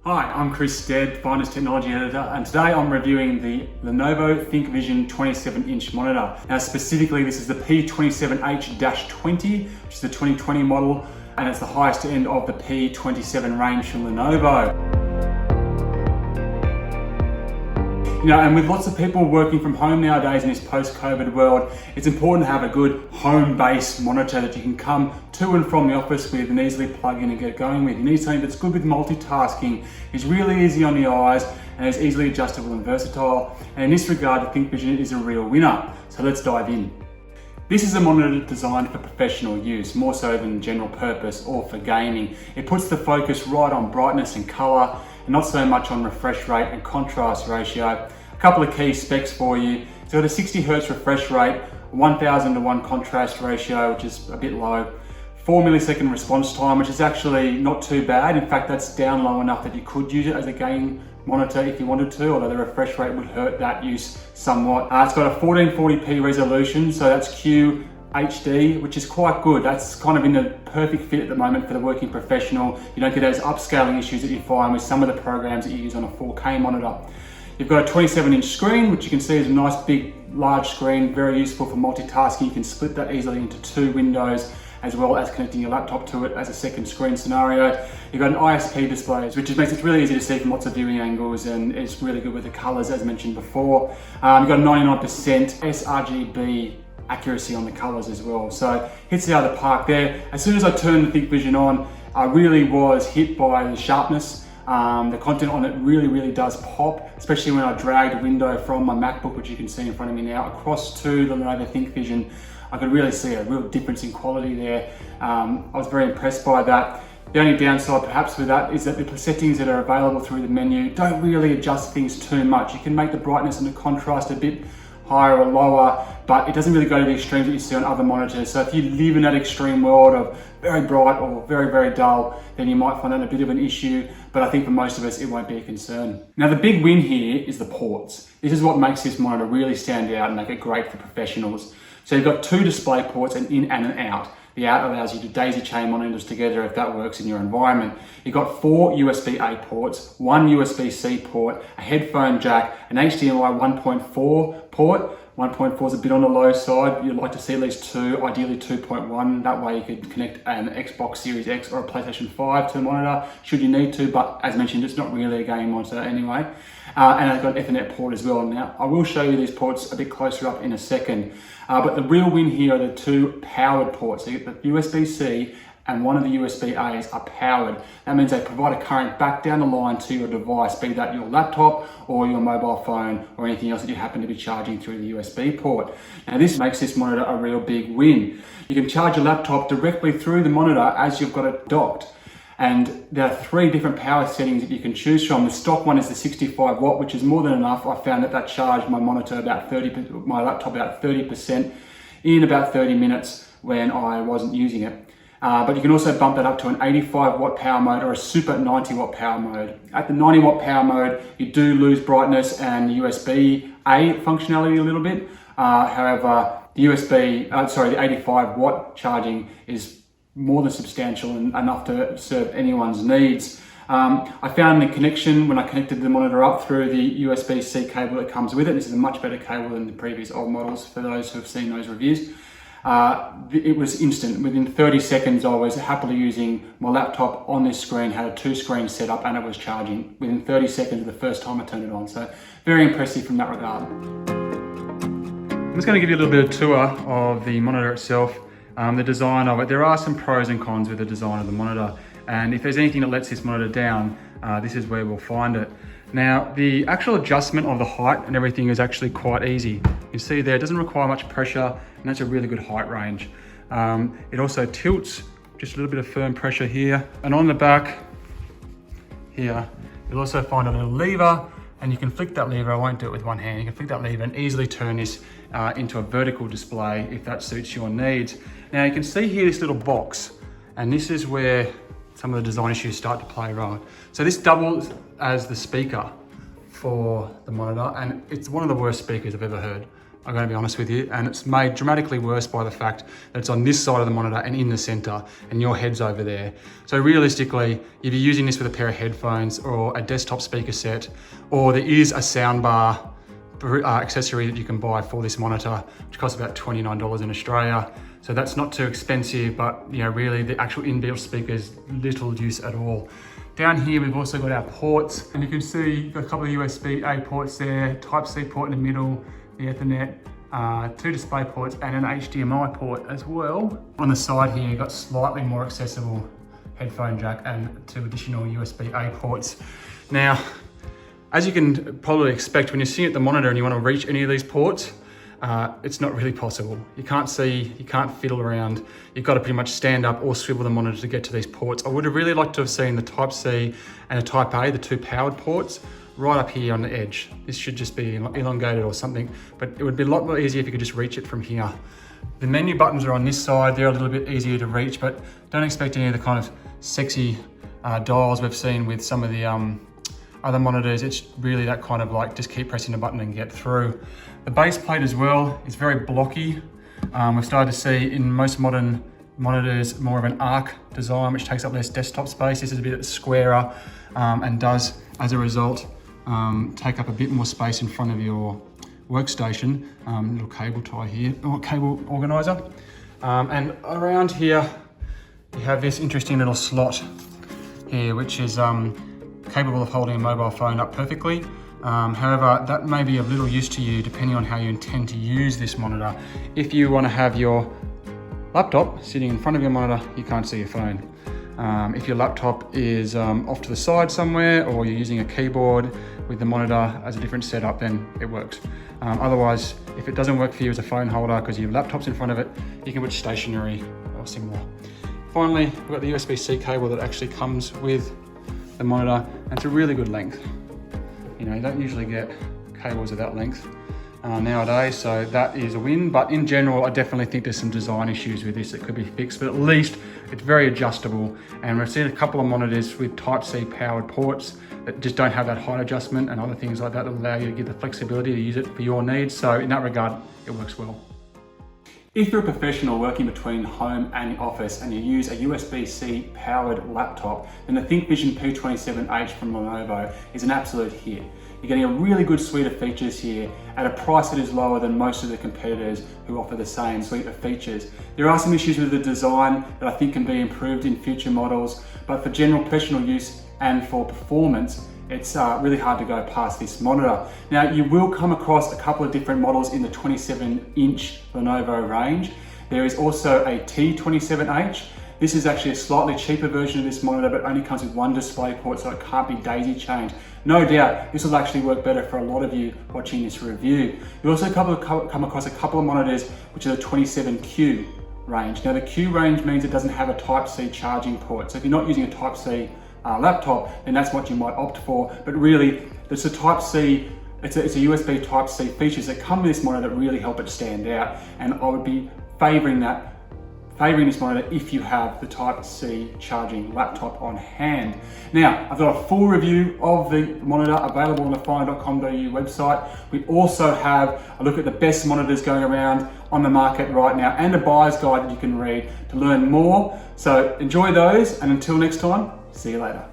Hi, I'm Chris Stead, Finance Technology Editor, and today I'm reviewing the Lenovo ThinkVision 27-inch monitor. Now specifically, this is the P27h-20, which is the 2020 model, and it's the highest end of the P27 range from Lenovo. You know, and with lots of people working from home nowadays in this post-COVID world, it's important to have a good home-based monitor that you can come to and from the office with and easily plug in and get going with. You need something that's good with multitasking, is really easy on the eyes, and is easily adjustable and versatile. And in this regard, the ThinkVision is a real winner. So let's dive in. This is a monitor designed for professional use, more so than general purpose or for gaming. It puts the focus right on brightness and color, and not so much on refresh rate and contrast ratio. A couple of key specs for you. It's got a 60 Hz refresh rate, 1000:1 contrast ratio, which is a bit low, 4 millisecond response time, which is actually not too bad. In fact, that's down low enough that you could use it as a game monitor if you wanted to, although the refresh rate would hurt that use somewhat. It's got a 1440p resolution, so that's QHD, which is quite good. That's kind of in the perfect fit at the moment for the working professional. You don't get those upscaling issues that you find with some of the programs that you use on a 4K monitor. You've got a 27-inch screen, which you can see is a nice big large screen, very useful for multitasking. You can split that easily into two windows, as well as connecting your laptop to it as a second screen scenario. You've got an ISP display, which makes it really easy to see from lots of viewing angles, and it's really good with the colors, as mentioned before. You've got a 99% sRGB accuracy on the colors as well. So hits it out of the park there. As soon as I turned the ThinkVision on, I really was hit by the sharpness. The content on it really does pop, especially when I dragged a window from my MacBook, which you can see in front of me now, across to the Lenovo ThinkVision. I could really see a real difference in quality there. I was very impressed by that. The only downside perhaps with that is that the settings that are available through the menu don't really adjust things too much. You can make the brightness and the contrast a bit higher or lower, but it doesn't really go to the extremes that you see on other monitors. So if you live in that extreme world of very bright or very dull, then you might find that a bit of an issue, but I think for most of us, it won't be a concern. Now the big win here is the ports. This is what makes this monitor really stand out and make it great for professionals. So you've got two display ports, an in and an out. The out allows you to daisy chain monitors together if that works in your environment. You've got 4 USB-A ports, 1 USB-C port, a headphone jack, an HDMI 1.4 port. 1.4 is a bit on the low side. You'd like to see at least 2, ideally 2.1. That way you could connect an Xbox Series X or a PlayStation 5 to the monitor, should you need to, but as mentioned, it's not really a game monitor anyway. And I've got an Ethernet port as well. Now, I will show you these ports a bit closer up in a second, but the real win here are the two powered ports. So you get the USB-C and one of the USB-A's are powered. That means they provide a current back down the line to your device, be that your laptop or your mobile phone or anything else that you happen to be charging through the USB port. Now this makes this monitor a real big win. You can charge your laptop directly through the monitor as you've got it docked. And there are 3 different power settings that you can choose from. The stock one is the 65 watt, which is more than enough. I found that charged my monitor about my laptop about 30% in about 30 minutes when I wasn't using it. But you can also bump that up to an 85 watt power mode or a super 90 watt power mode. At the 90 watt power mode, you do lose brightness and USB-A functionality a little bit. However, the the 85 watt charging is more than substantial and enough to serve anyone's needs. I found the connection when I connected the monitor up through the USB-C cable that comes with it. This is a much better cable than the previous old models for those who have seen those reviews. It was instant. Within 30 seconds, I was happily using my laptop on this screen, had a 2-screen setup, and it was charging within 30 seconds of the first time I turned it on. So very impressive from that regard. I'm just going to give you a little bit of tour of the monitor itself, the design of it. There are some pros and cons with the design of the monitor, and if there's anything that lets this monitor down, this is where we'll find it. Now, the actual adjustment of the height and everything is actually quite easy. You see there, it doesn't require much pressure, and that's a really good height range. It also tilts, just a little bit of firm pressure here. And on the back here, you'll also find a little lever, and you can flick that lever. I won't do it with one hand. You can flick that lever and easily turn this into a vertical display if that suits your needs. Now you can see here this little box, and this is where some of the design issues start to play around. So this doubles as the speaker for the monitor, and it's one of the worst speakers I've ever heard. I'm going to be honest with you, and it's made dramatically worse by the fact that it's on this side of the monitor and in the center, and your head's over there. So realistically, if you're using this with a pair of headphones or a desktop speaker set, or there is a soundbar accessory that you can buy for this monitor, which costs about $29 in Australia. So that's not too expensive, but you know, really the actual inbuilt speaker is little use at all. Down here, we've also got our ports, and you can see you've got a couple of USB-A ports there, Type-C port in the middle, the Ethernet, 2 display ports, and an HDMI port as well. On the side here, you've got slightly more accessible headphone jack and 2 additional USB-A ports. Now, as you can probably expect, when you're sitting at the monitor and you want to reach any of these ports, it's not really possible. You can't see, you can't fiddle around. You've got to pretty much stand up or swivel the monitor to get to these ports. I would have really liked to have seen the Type-C and the Type-A, the 2 powered ports, right up here on the edge. This should just be elongated or something, but it would be a lot more easier if you could just reach it from here. The menu buttons are on this side. They're a little bit easier to reach, but don't expect any of the kind of sexy dials we've seen with some of the other monitors. It's really that kind of like, just keep pressing the button and get through. The base plate as well is very blocky. We've started to see in most modern monitors more of an arc design, which takes up less desktop space. This is a bit squarer and does, as a result, take up a bit more space in front of your workstation. Little cable tie here, or cable organizer. And around here, you have this interesting little slot here, which is capable of holding a mobile phone up perfectly. However, that may be of little use to you depending on how you intend to use this monitor. If you want to have your laptop sitting in front of your monitor, you can't see your phone. If your laptop is off to the side somewhere, or you're using a keyboard with the monitor as a different setup, then it works. Otherwise, if it doesn't work for you as a phone holder because your laptop's in front of it, you can put stationary or similar. Finally, we've got the USB-C cable that actually comes with the monitor, and it's a really good length. You know, you don't usually get cables of that length nowadays, so that is a win. But in general, I definitely think there's some design issues with this that could be fixed, but at least it's very adjustable. And we've seen a couple of monitors with Type-C powered ports that just don't have that height adjustment and other things like that that allow you to get the flexibility to use it for your needs. So in that regard, it works well. If you're a professional working between home and the office and you use a USB-C powered laptop, then the ThinkVision P27h from Lenovo is an absolute hit. You're getting a really good suite of features here at a price that is lower than most of the competitors who offer the same suite of features. There are some issues with the design that I think can be improved in future models, but for general personal use and for performance, it's really hard to go past this monitor. Now, you will come across a couple of different models in the 27-inch Lenovo range. There is also a T27H. This is actually a slightly cheaper version of this monitor, but only comes with 1 display port, so it can't be daisy chained. No doubt, this will actually work better for a lot of you watching this review. You also come across a couple of monitors, which are the 27Q range. Now, the Q range means it doesn't have a Type-C charging port. So if you're not using a Type-C laptop, then that's what you might opt for. But really, it's a Type-C, it's a USB Type-C features that come with this monitor that really help it stand out. And I would be favoring this monitor if you have the Type-C charging laptop on hand. Now, I've got a full review of the monitor available on the fine.com.au website. We also have a look at the best monitors going around on the market right now and a buyer's guide that you can read to learn more. So enjoy those, and until next time, see you later.